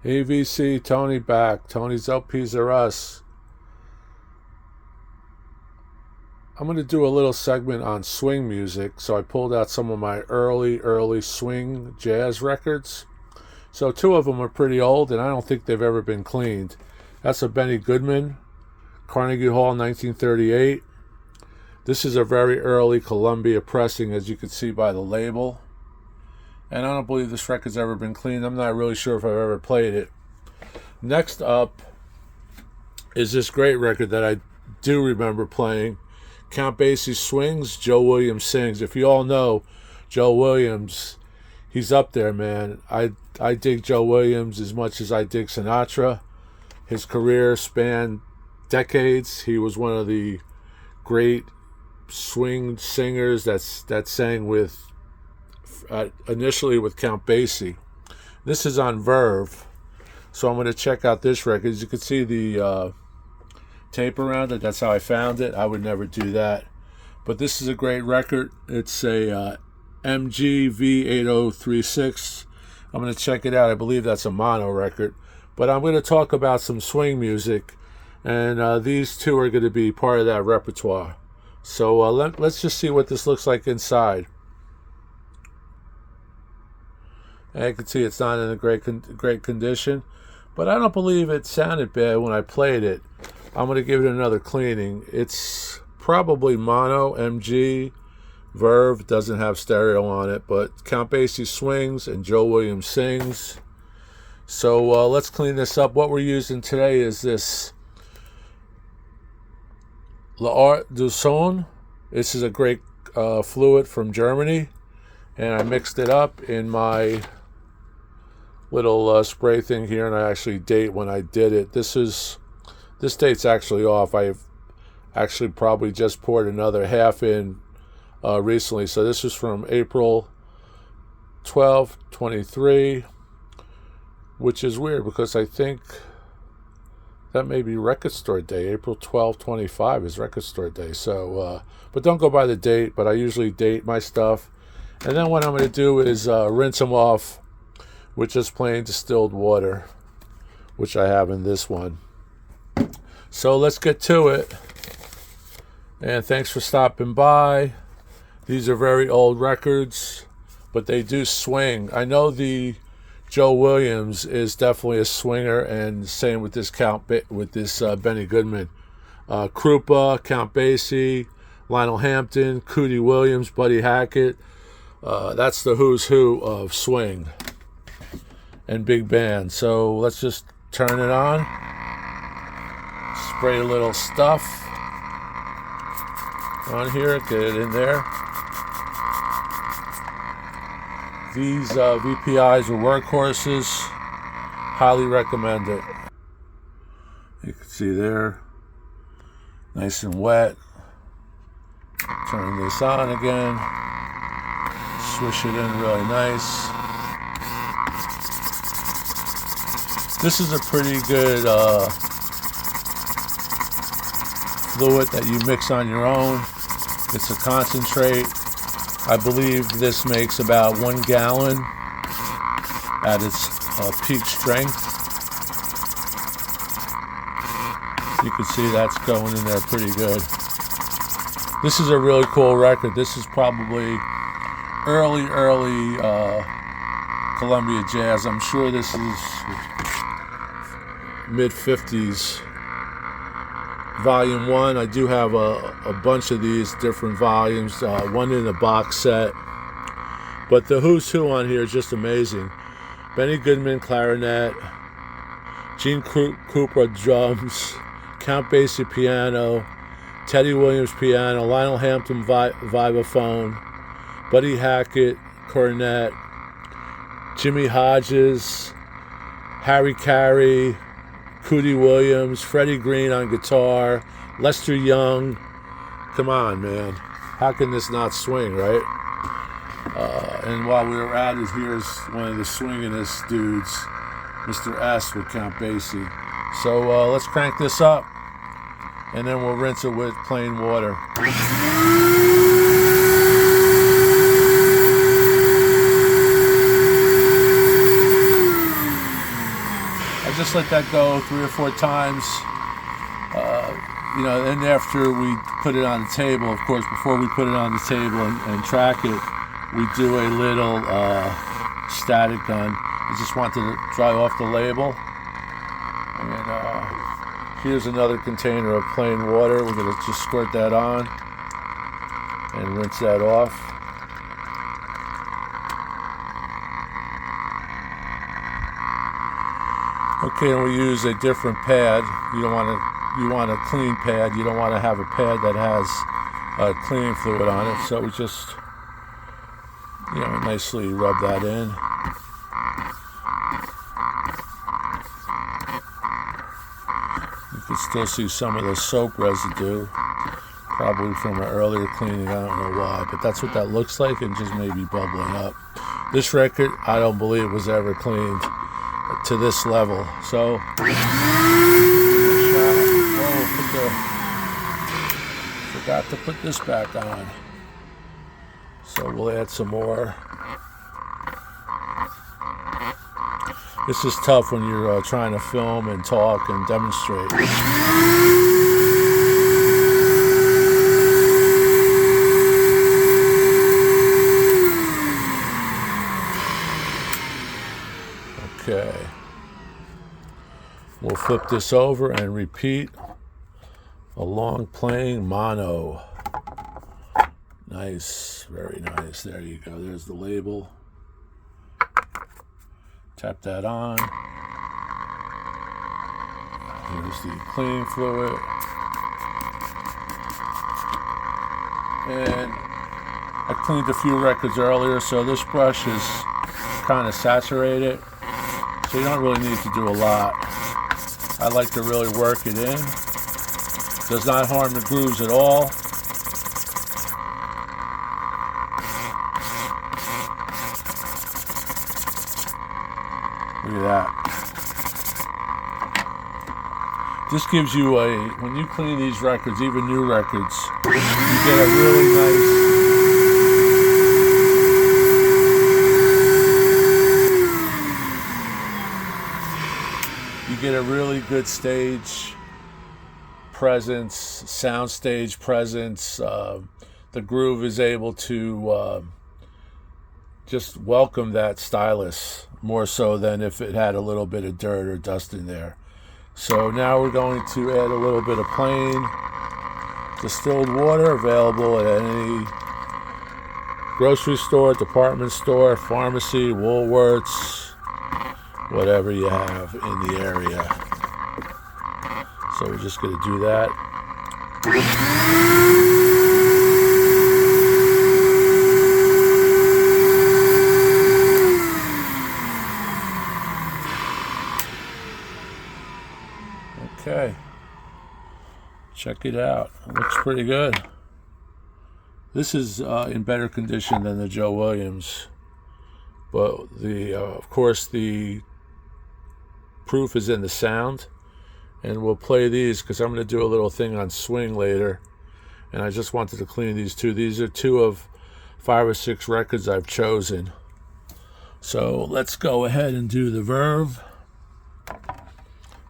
AVC, Tony back. Tony's LPs are us. I'm going to do a little segment on swing music. So I pulled out some of my early swing jazz records. So two of them are pretty old, and I don't think they've ever been cleaned. That's a Benny Goodman, Carnegie Hall, 1938. This is a very early Columbia pressing, as you can see by the label. And I don't believe this record's ever been cleaned. I'm not really sure if I've ever played it. Next up is this great record that I do remember playing. Count Basie Swings, Joe Williams Sings. If you all know Joe Williams, he's up there, man. I dig Joe Williams as much as I dig Sinatra. His career spanned decades. He was one of the great swing singers that sang with initially with Count Basie. This is on Verve, so I'm going to check out this record. As you can see the tape around it, that's how I found it. I would never do that, but this is a great record. It's a MGV8036. I'm going to check it out. I believe that's a mono record, but I'm going to talk about some swing music, and these two are going to be part of that repertoire. So let's just see what this looks like inside. And you can see it's not in a great condition, but I don't believe it sounded bad when I played it. I'm going to give it another cleaning. It's probably mono, MG, Verve, doesn't have stereo on it, but Count Basie Swings and Joe Williams Sings. So let's clean this up. What we're using today is this L'Art du Son. This is a great fluid from Germany, and I mixed it up in my little spray thing here, and I actually date when I did it. This date's actually off. I've actually probably just poured another half in recently, so this is from April 12, 23, which is weird because I think that may be Record Store Day. April 12, 25 is Record Store Day. So, but don't go by the date, but I usually date my stuff. And then what I'm going to do is rinse them off with just plain distilled water, which I have in this one. So let's get to it. And thanks for stopping by. These are very old records, but they do swing. I know the Joe Williams is definitely a swinger, and same with this Benny Goodman. Krupa, Count Basie, Lionel Hampton, Cootie Williams, Buddy Hackett. That's the who's who of swing and big band. So let's just turn it on. Spray a little stuff on here, get it in there. These VPIs are workhorses. Highly recommend it. You can see there, nice and wet. Turn this on again. Swish it in really nice. This is a pretty good fluid that you mix on your own. It's a concentrate. I believe this makes about 1 gallon at its peak strength. You can see that's going in there pretty good. This is a really cool record. This is probably early Columbia jazz. I'm sure this is mid-50s. Volume 1, I do have a bunch of these different volumes, one in a box set. But the who's who on here is just amazing. Benny Goodman, clarinet. Gene Cooper, drums. Count Basie, piano. Teddy Williams, piano. Lionel Hampton, vibraphone. Buddy Hackett, cornet. Jimmy Hodges. Harry Carey. Cootie Williams, Freddie Green on guitar, Lester Young. Come on, man. How can this not swing, right? And while we were at it, here's one of the swingingest dudes, Mr. S with Count Basie. So let's crank this up, and then we'll rinse it with plain water. just let that go 3 or 4 times. And after we put it on the table, of course, before we put it on the table and track it, we do a little static gun. I just wanted to dry off the label. And here's another container of plain water. We're going to just squirt that on and rinse that off. Okay, and we use a different pad. You want a clean pad. You don't want to have a pad that has cleaning fluid on it. So we just, nicely rub that in. You can still see some of the soap residue, probably from an earlier cleaning. I don't know why, but that's what that looks like, and just maybe bubbling up. This record, I don't believe was ever cleaned to this level. So forgot to put this back on. So we'll add some more. This is tough when you're trying to film and talk and demonstrate. Okay. We'll flip this over and repeat a long playing mono. Nice, very nice. There you go. There's the label. Tap that on. Here's the cleaning fluid. And I cleaned a few records earlier, so this brush is kind of saturated. So you don't really need to do a lot. I like to really work it in. Does not harm the grooves at all. Look at that. This gives you when you clean these records, even new records, you get a really nice, good stage presence, sound stage presence. The groove is able to just welcome that stylus more so than if it had a little bit of dirt or dust in there. So now we're going to add a little bit of plain distilled water, available at any grocery store, department store, pharmacy, Woolworths, whatever you have in the area. So we're just going to do that. Okay, check it out. It looks pretty good. This is in better condition than the Joe Williams, but of course the proof is in the sound, and we'll play these because I'm going to do a little thing on swing later, and I just wanted to clean these two. These are 2 of 5 or 6 records I've chosen. So let's go ahead and do the Verve.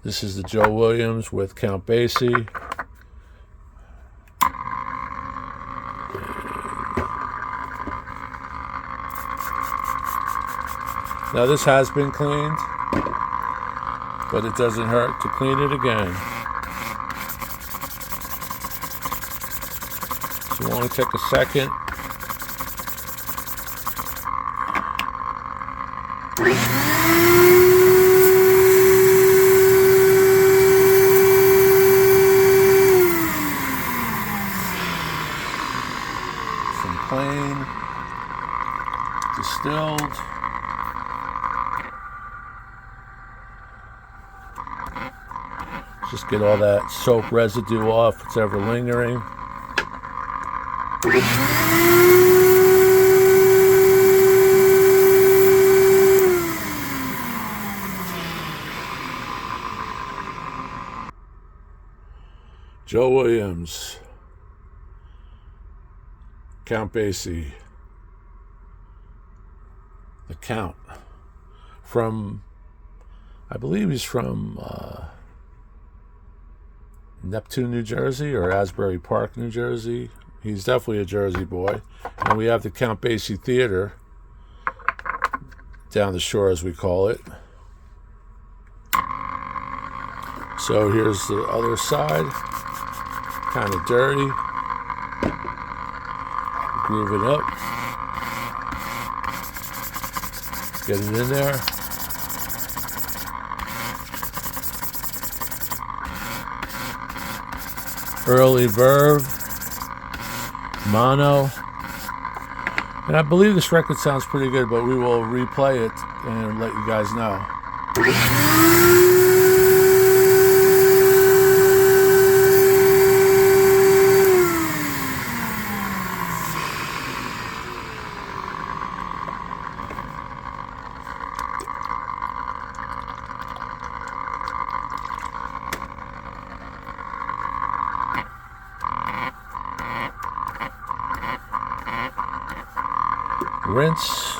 This is the Joe Williams with Count Basie. Now this has been cleaned, but it doesn't hurt to clean it again. So we'll only take a second. Some plain, distilled. Just get all that soap residue off, if it's ever lingering. Joe Williams, Count Basie, the Count, from I believe he's from Neptune, New Jersey, or Asbury Park, New Jersey. He's definitely a Jersey boy. And we have the Count Basie Theater down the shore, as we call it. So here's the other side, kind of dirty. Groove it up. Get it in there. Early verve, mono. And I believe this record sounds pretty good, but we will replay it and let you guys know. Rinse.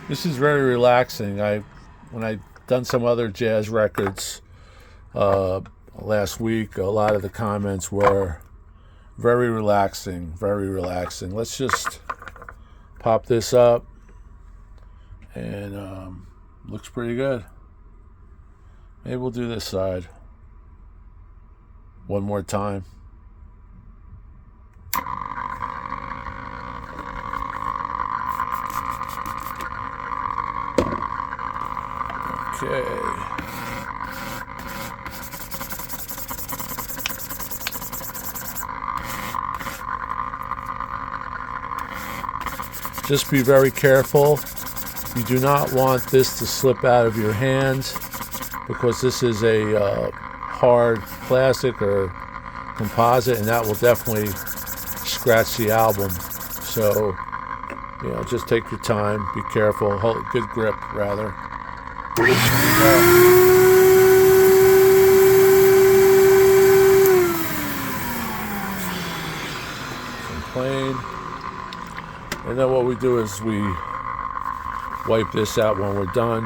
This is very relaxing. When I done some other jazz records last week, a lot of the comments were very relaxing, very relaxing. Let's just pop this up, and looks pretty good. Maybe we'll do this side one more time. Okay. Just be very careful. You do not want this to slip out of your hands, because this is a hard plastic or composite, and that will definitely scratch the album. So, just take your time, be careful, hold good grip rather. Some plain. And then what we do is we wipe this out when we're done.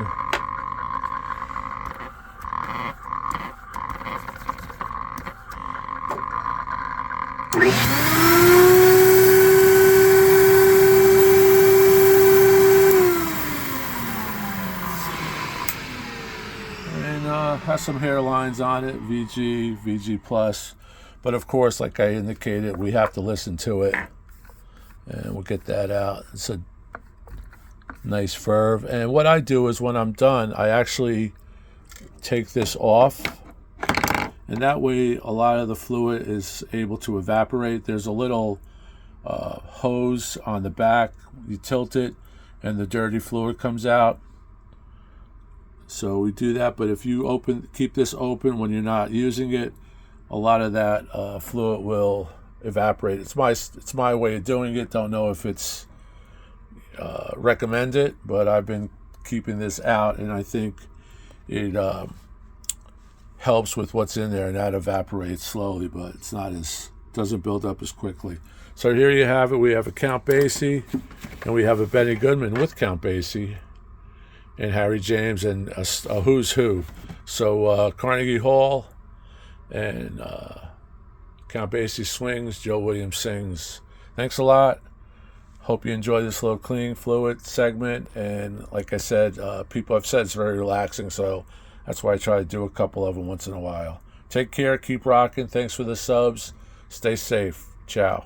And has some hairlines on it, VG, VG plus. But of course, like I indicated, we have to listen to it. And we'll get that out. It's a nice verve. And what I do is when I'm done, I actually take this off, and that way a lot of the fluid is able to evaporate. There's a little hose on the back. You tilt it and the dirty fluid comes out. So we do that, but if you keep this open when you're not using it, a lot of that fluid will evaporate. It's my way of doing it. Don't know if it's recommend it, but I've been keeping this out, and I think it helps with what's in there, and that evaporates slowly, but doesn't build up as quickly. So here you have it. We have a Count Basie, and we have a Benny Goodman with Count Basie, and Harry James, and a who's who. So Carnegie Hall, and Count Basie swings, Joe Williams sings. Thanks a lot. Hope you enjoy this little cleaning fluid segment. And like I said, people have said it's very relaxing, so that's why I try to do a couple of them once in a while. Take care. Keep rocking. Thanks for the subs. Stay safe. Ciao.